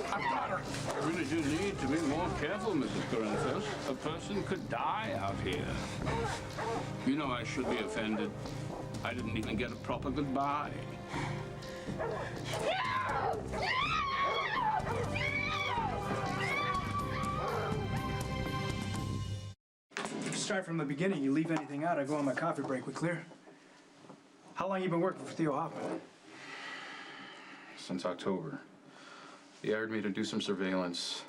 I really do need to be more careful, Mrs. Corinthos. A person could die out here. You know I should be offended. I didn't even get a proper goodbye. Start from the beginning. You leave anything out, I go on my coffee break. We clear? How long you been working for Theo Hoffman? Since October. He hired me to do some surveillance.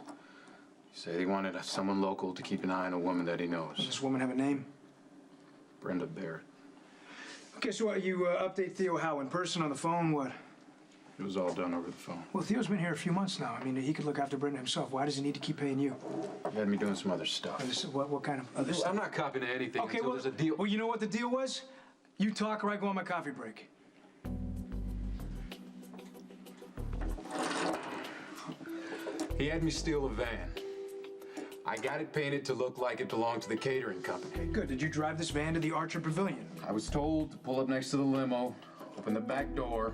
He said he wanted someone local to keep an eye on a woman that he knows. Does this woman have a name? Brenda Barrett. Okay, so what, you update Theo how? In person, on the phone, what? It was all done over the phone. Well, Theo's been here a few months now. I mean, he could look after Brenda himself. Why does he need to keep paying you? He had me doing some other stuff. What kind of other stuff? I'm not copying anything okay, until there's a deal. Well, you know what the deal was? You talk or I go on my coffee break. He had me steal a van. I got it painted to look like it belonged to the catering company. Okay, good. Did you drive this van to the Archer Pavilion? I was told to pull up next to the limo, open the back door,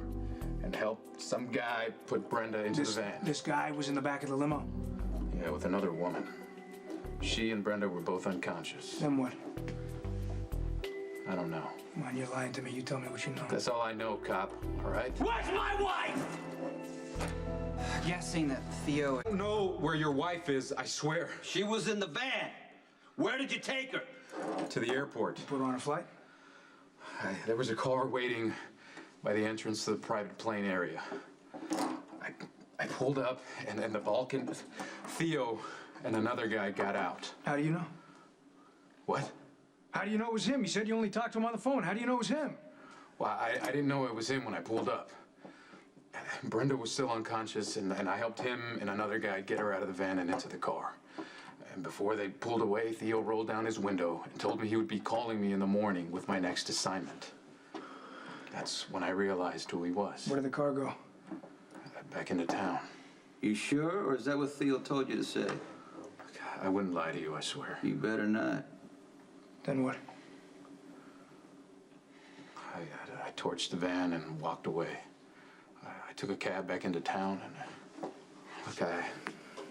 and help some guy put Brenda into the van. This guy was in the back of the limo? Yeah, with another woman. She and Brenda were both unconscious. Then what? I don't know. Come on, you're lying to me. You tell me what you know. That's all I know, cop. All right? Where's my wife? Guessing that Theo... I don't know where your wife is, I swear. She was in the van. Where did you take her? To the airport. Put her on a flight? There was a car waiting by the entrance to the private plane area. I pulled up, and the Balkan, Theo, and another guy got out. How do you know? What? How do you know it was him? You said you only talked to him on the phone. How do you know it was him? Well, I didn't know it was him when I pulled up. Brenda was still unconscious, and I helped him and another guy get her out of the van and into the car. And before they pulled away, Theo rolled down his window and told me he would be calling me in the morning with my next assignment. That's when I realized who he was. Where did the car go? Back into town. You sure, or is that what Theo told you to say? I wouldn't lie to you, I swear. You better not. Then what? I torched the van and walked away. I took a cab back into town, and look,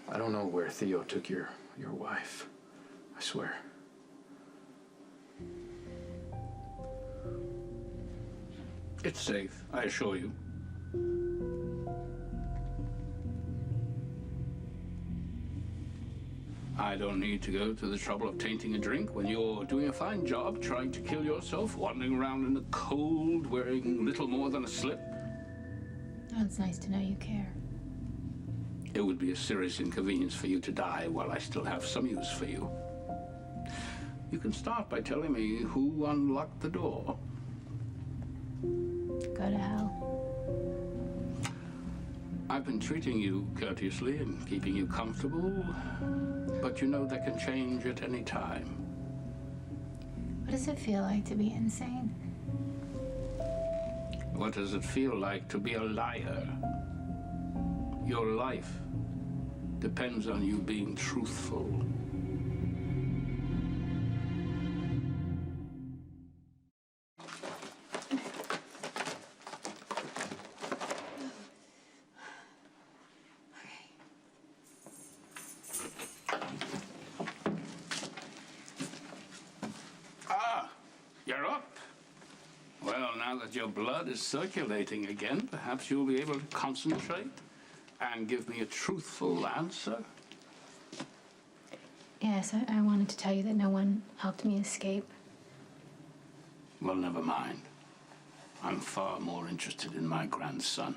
I don't know where Theo took your wife. I swear. It's safe, I assure you. I don't need to go to the trouble of tainting a drink when you're doing a fine job trying to kill yourself, wandering around in the cold, wearing little more than a slip. Oh, it's nice to know you care. It would be a serious inconvenience for you to die while I still have some use for you. You can start by telling me who unlocked the door. Go to hell. I've been treating you courteously and keeping you comfortable, but you know that can change at any time. What does it feel like to be insane? What does it feel like to be a liar? Your life depends on you being truthful. You're up. Well, now that your blood is circulating again, perhaps you'll be able to concentrate and give me a truthful answer. Yes, I wanted to tell you that no one helped me escape. Well, never mind. I'm far more interested in my grandson.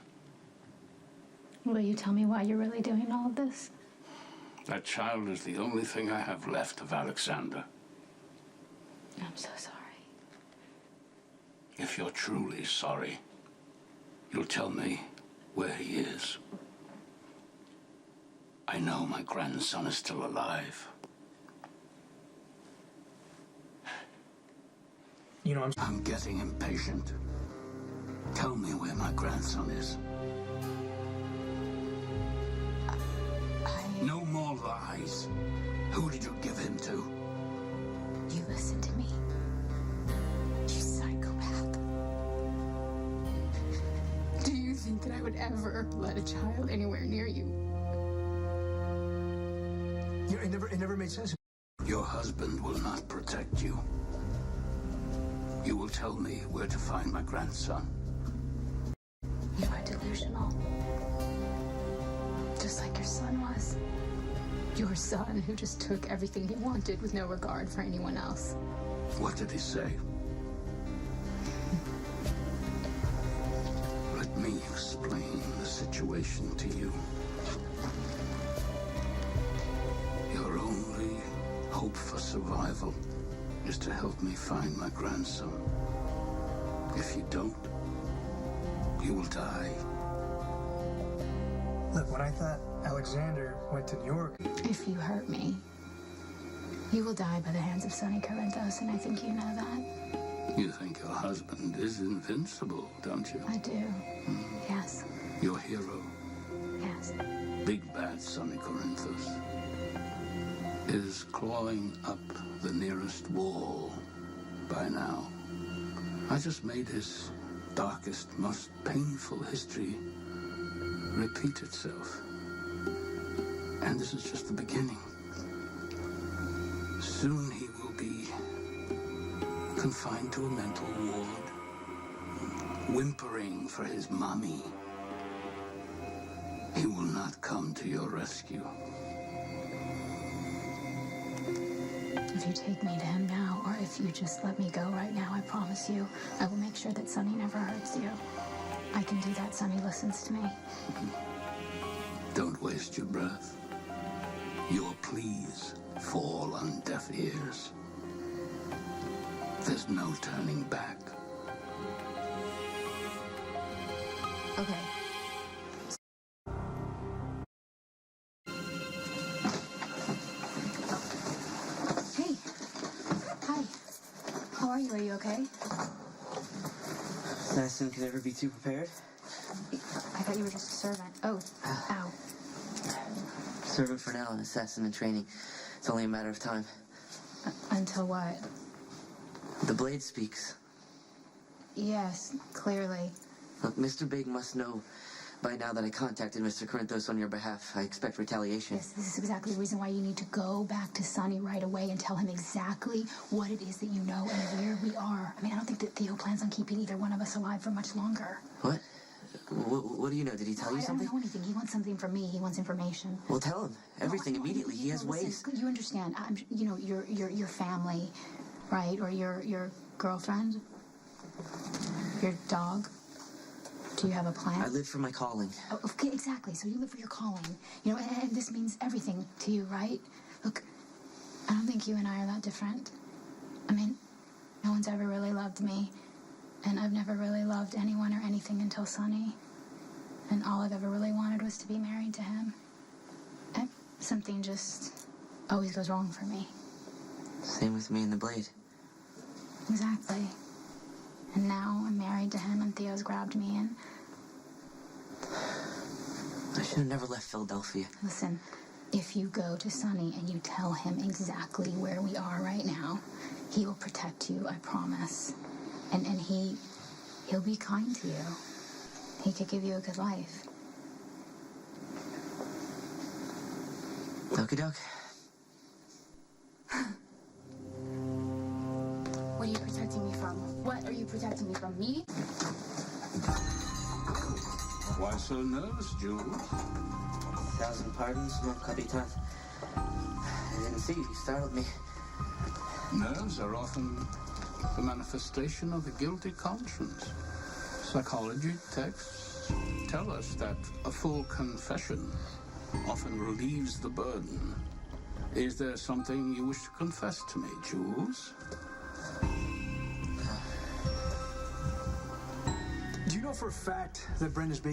Will you tell me why you're really doing all of this? That child is the only thing I have left of Alexander. I'm so sorry. If you're truly sorry, you'll tell me where he is. I know my grandson is still alive. You know, I'm getting impatient. Tell me where my grandson is. No more lies. Who did you give him to? You listen. ever let a child anywhere near you. Yeah, it never made sense. Your husband will not protect you. You will tell me where to find my grandson. You are delusional. Just like your son was. Your son who just took everything he wanted with no regard for anyone else. What did he say? Let me explain the situation to you. Your only hope for survival is to help me find my grandson. If you don't, you will die. Look, when I thought Alexander went to New York, If you hurt me, you will die by the hands of Sonny Corinthos, and I think you know that. You think your husband is invincible, don't you? I do. Yes. Your hero, Yes. big bad Sonny Corinthos, is clawing up the nearest wall by now. I just made his darkest, most painful history repeat itself. And this is just the beginning. Soon he will be confined to a mental ward, whimpering for his mommy. He will not come to your rescue. If you take me to him now, or if you just let me go right now, I promise you, I will make sure that Sonny never hurts you. I can do that. Sonny listens to me. Don't waste your breath. Your pleas fall on deaf ears. There's no turning back. Okay. Hey. Hi. How are you? Are you okay? Assassin can never be too prepared. I thought you were just a servant. Oh. Ow. Servant for now, an assassin in training. It's only a matter of time. Until what? The blade speaks. Yes, clearly. Look, Mr. Big must know by now that I contacted Mr. Corinthos on your behalf. I expect retaliation. Yes, this is exactly the reason why you need to go back to Sonny right away and tell him exactly what it is that you know and where we are. I mean, I don't think that Theo plans on keeping either one of us alive for much longer. What? What do you know? Did he tell you something? I don't know anything. He wants something from me. He wants information. Well, tell him everything immediately. He has Listen, ways. You understand? You know, your family, right? Or your girlfriend, your dog. Do you have a plan? I live for my calling. Oh, okay, exactly. So you live for your calling. You know, and this means everything to you, right? Look, I don't think you and I are that different. I mean, no one's ever really loved me. And I've never really loved anyone or anything until Sonny. And all I've ever really wanted was to be married to him. And something just always goes wrong for me. Same with me and the blade. Exactly. And now I'm married to him and Theo's grabbed me and... I should have never left Philadelphia. Listen, if you go to Sonny and you tell him exactly where we are right now, he will protect you, I promise. And he'll be kind to you. He could give you a good life. Okie doke. What are you protecting me from? What are you protecting me from? Me? Why so nervous, Jules? 1,000 pardons, mon capitaine. I didn't see you. You startled me. Nerves are often the manifestation of a guilty conscience. Psychology texts tell us that a full confession often relieves the burden. Is there something you wish to confess to me, Jules? do you know for a fact that Brenda's baby